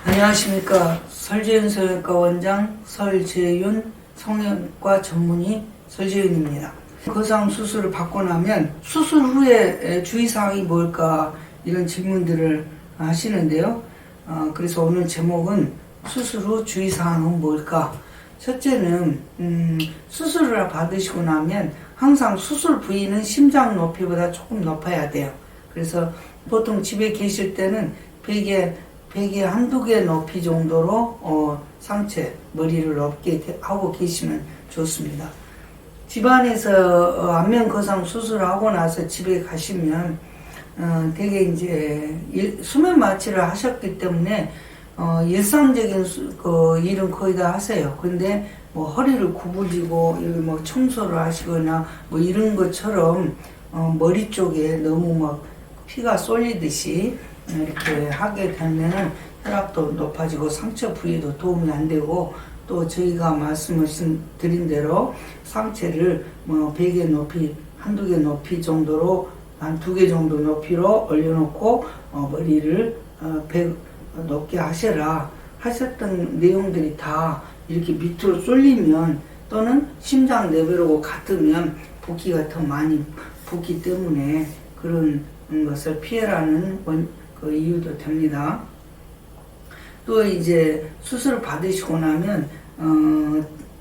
안녕하십니까. 설재윤 성형외과 원장 설재윤 성형외과 전문의 설재윤입니다. 거상 수술을 받고 나면 수술 후에 주의사항이 뭘까 이런 질문들을 하시는데요. 그래서 오늘 제목은 수술 후 주의사항은 뭘까. 첫째는 수술을 받으시고 나면 항상 수술 부위는 심장 높이보다 조금 높아야 돼요. 그래서 보통 집에 계실 때는 베개 한두 개 높이 정도로 상체, 머리를 높게 하고 계시면 좋습니다. 집안에서 안면 거상 수술하고 나서 집에 가시면 되게 이제 수면 마취를 하셨기 때문에 일상적인 일은 거의 다 하세요. 근데 뭐 허리를 구부리고 뭐 청소를 하시거나 뭐 이런 것처럼 머리 쪽에 너무 막 피가 쏠리듯이 이렇게 하게 되면 혈압도 높아지고 상처 부위도 도움이 안 되고, 또 저희가 말씀드린 대로 상체를 뭐 베개 높이 한두 개 높이 정도로 한 두 개 정도 높이로 올려놓고 머리를 높게 하셨던 내용들이 다 이렇게 밑으로 쏠리면 또는 심장 레벨하고 같으면 붓기가 더 많이 붓기 때문에 그런 것을 피해라는 그 이유도 됩니다. 또 이제 수술을 받으시고 나면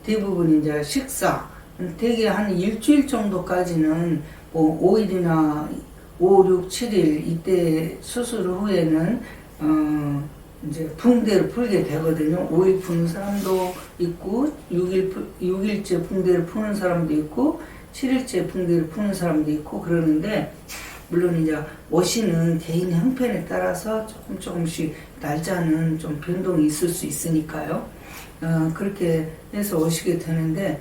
대부분 이제 식사 되게 한 일주일 정도까지는 뭐 5일이나 5, 6, 7일 이때 수술 후에는 이제 붕대를 풀게 되거든요. 5일 푸는 사람도 있고 6일째 붕대를 푸는 사람도 있고 7일째 붕대를 푸는 사람도 있고 그러는데, 물론 이제 오시는 개인 형편에 따라서 조금씩 날짜는 좀 변동이 있을 수 있으니까요. 그렇게 해서 오시게 되는데,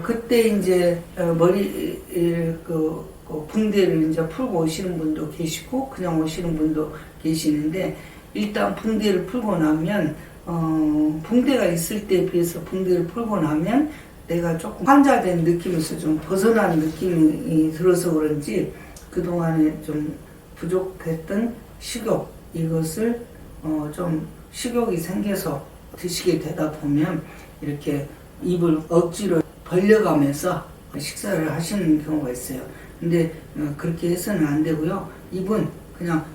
그때 이제 머리 붕대를 이제 풀고 오시는 분도 계시고 그냥 오시는 분도 계시는데, 일단 붕대를 풀고 나면 붕대가 있을 때에 비해서 붕대를 풀고 나면 내가 조금 환자된 느낌에서 좀 벗어나는 느낌이 들어서 그런지 그동안에 좀 부족했던 식욕, 이것을 좀 식욕이 생겨서 드시게 되다 보면 이렇게 입을 억지로 벌려가면서 식사를 하시는 경우가 있어요. 근데 그렇게 해서는 안 되고요. 입은 그냥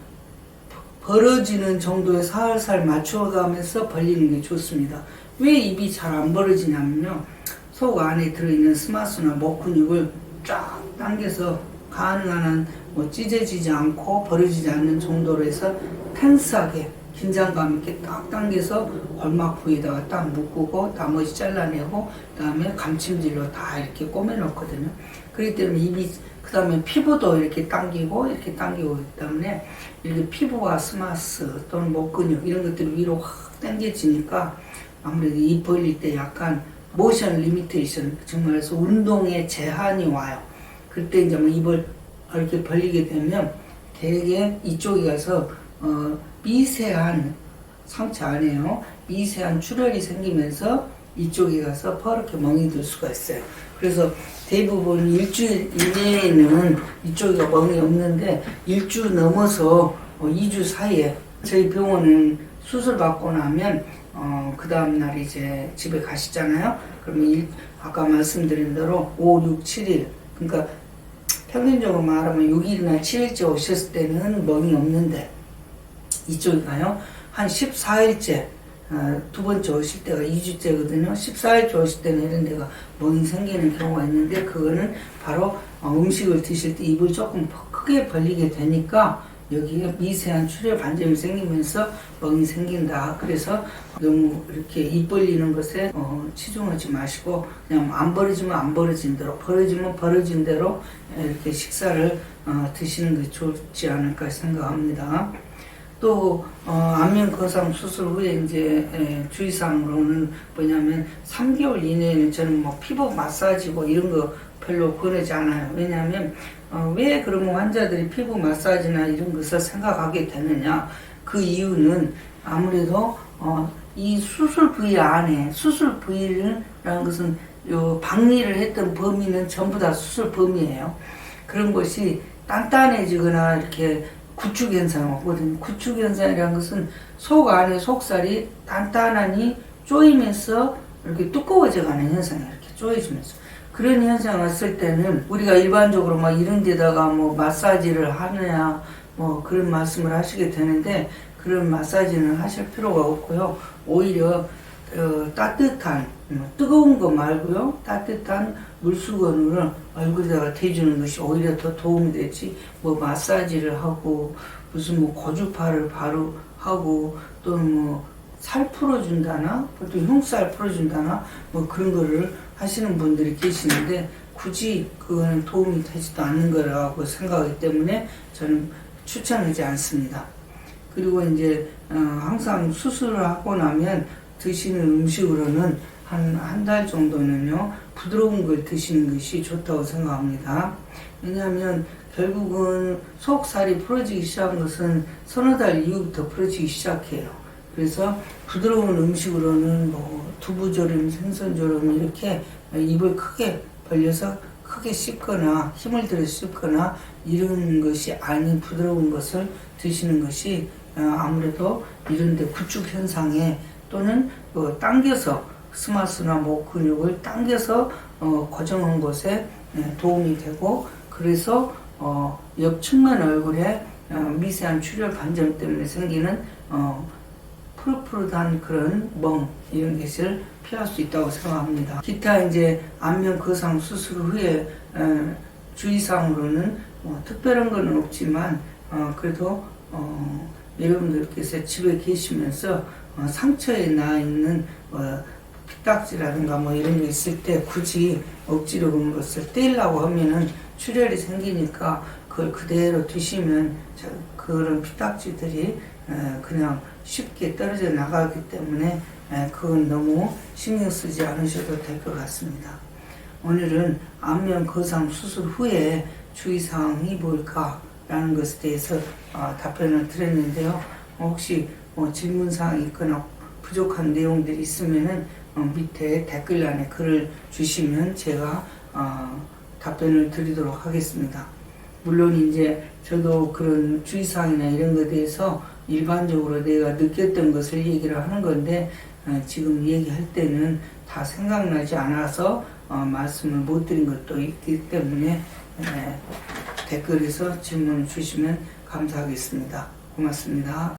벌어지는 정도에 살살 맞춰가면서 벌리는 게 좋습니다. 왜 입이 잘 안 벌어지냐면요, 속 안에 들어있는 스마스나 목 근육을 쫙 당겨서 가능한 한 뭐 찢어지지 않고 벌어지지 않는 정도로 해서 텐스하게 긴장감 있게 딱 당겨서 골막 부위에다가 딱 묶고 나머지 잘라내고 그다음에 감침질로 다 이렇게 꼬매놓거든요. 그렇기 때문에 입이, 그 다음에 피부도 이렇게 당기고 있기 때문에 이렇게 피부와 스마스 또는 목 근육 이런 것들이 위로 확 당겨지니까 아무래도 입 벌릴 때 약간 모션 리미테이션, 정말해서 운동에 제한이 와요. 그때 이제 뭐 입을 이렇게 벌리게 되면 되게 이쪽에 가서 미세한 상체 안에요, 미세한 출혈이 생기면서 이쪽에 가서 퍼렇게 멍이 들 수가 있어요. 그래서 대부분 일주일 이내에는 이쪽에 멍이 없는데 일주 넘어서 2주 사이에 저희 병원은 수술 받고 나면 그 다음날 이제 집에 가시잖아요. 그러면 아까 말씀드린 대로 5, 6, 7일, 그러니까 평균적으로 말하면 6일이나 7일째 오셨을 때는 멍이 없는데, 이쪽에 가요, 한 14일째, 두 번째 오실 때가 2주째거든요. 14일째 오실 때는 이런 데가 멍이 생기는 경우가 있는데, 그거는 바로 음식을 드실 때 입을 조금 크게 벌리게 되니까 여기에 미세한 출혈 반점이 생기면서 멍이 생긴다. 그래서 너무 이렇게 입 벌리는 것에 치중하지 마시고 그냥 안 벌어지면 안 벌어진 대로, 벌어지면 벌어진 대로 이렇게 식사를 드시는 게 좋지 않을까 생각합니다. 또 안면 거상 수술 후에 이제 주의사항으로는 뭐냐면 3개월 이내에는 저는 뭐 피부 마사지고 이런 거 별로 권하지 않아요. 왜냐하면 왜 그러면 환자들이 피부 마사지나 이런 것을 생각하게 되느냐, 그 이유는 아무래도 이 수술 부위 안에, 수술 부위라는 것은 요 박리를 했던 범위는 전부 다 수술 범위예요. 그런 것이 단단해지거나 이렇게 구축 현상이 오거든요. 구축 현상이라는 것은 속 안에 속살이 단단하니 쪼이면서 이렇게 두꺼워져 가는 현상이 이렇게 쪼여지면서 그런 현상이 왔을 때는 우리가 일반적으로 막 이런 데다가 뭐 마사지를 하느냐 뭐 그런 말씀을 하시게 되는데 그런 마사지는 하실 필요가 없고요. 오히려 따뜻한 뜨거운 거 말고요. 따뜻한 물수건으로 얼굴에다가 대주는 것이 오히려 더 도움이 되지 뭐 마사지를 하고 무슨 뭐 고주파를 바로 하고 또 뭐 살 풀어준다나 또 흉살 풀어준다나 뭐 그런 거를 하시는 분들이 계시는데 굳이 그거는 도움이 되지도 않는 거라고 생각하기 때문에 저는 추천하지 않습니다. 그리고 이제 항상 수술을 하고 나면 드시는 음식으로는 한 달 정도는요 부드러운 걸 드시는 것이 좋다고 생각합니다. 왜냐하면 결국은 속살이 풀어지기 시작한 것은 서너 달 이후부터 풀어지기 시작해요. 그래서 부드러운 음식으로는 뭐 두부조림, 생선조림 이렇게 입을 크게 벌려서 크게 씹거나 힘을 들여 씹거나 이런 것이 아닌 부드러운 것을 드시는 것이 아무래도 이런데 구축 현상에 또는 당겨서 스마스나 목 근육을 당겨서 고정한 곳에 도움이 되고 그래서 옆 측면 얼굴에 미세한 출혈 반점 때문에 생기는 푸릇푸릇한 그런 멍 이런 것을 피할 수 있다고 생각합니다. 기타 이제 안면 거상 수술 후에 주의사항으로는 특별한 건 없지만 그래도 여러분들께서 집에 계시면서 상처에 나 있는 피딱지라든가 뭐 이런 게 있을 때 굳이 억지로 그런 것을 떼려고 하면은 출혈이 생기니까 그걸 그대로 두시면 그런 피딱지들이 그냥 쉽게 떨어져 나가기 때문에 그건 너무 신경 쓰지 않으셔도 될 것 같습니다. 오늘은 안면 거상 수술 후에 주의사항이 뭘까라는 것에 대해서 답변을 드렸는데요. 혹시 질문사항이 있거나 부족한 내용들이 있으면은 밑에 댓글란에 글을 주시면 제가 답변을 드리도록 하겠습니다. 물론 이제 저도 그런 주의사항이나 이런 것에 대해서 일반적으로 내가 느꼈던 것을 얘기를 하는 건데 지금 얘기할 때는 다 생각나지 않아서 말씀을 못 드린 것도 있기 때문에 댓글에서 질문을 주시면 감사하겠습니다. 고맙습니다.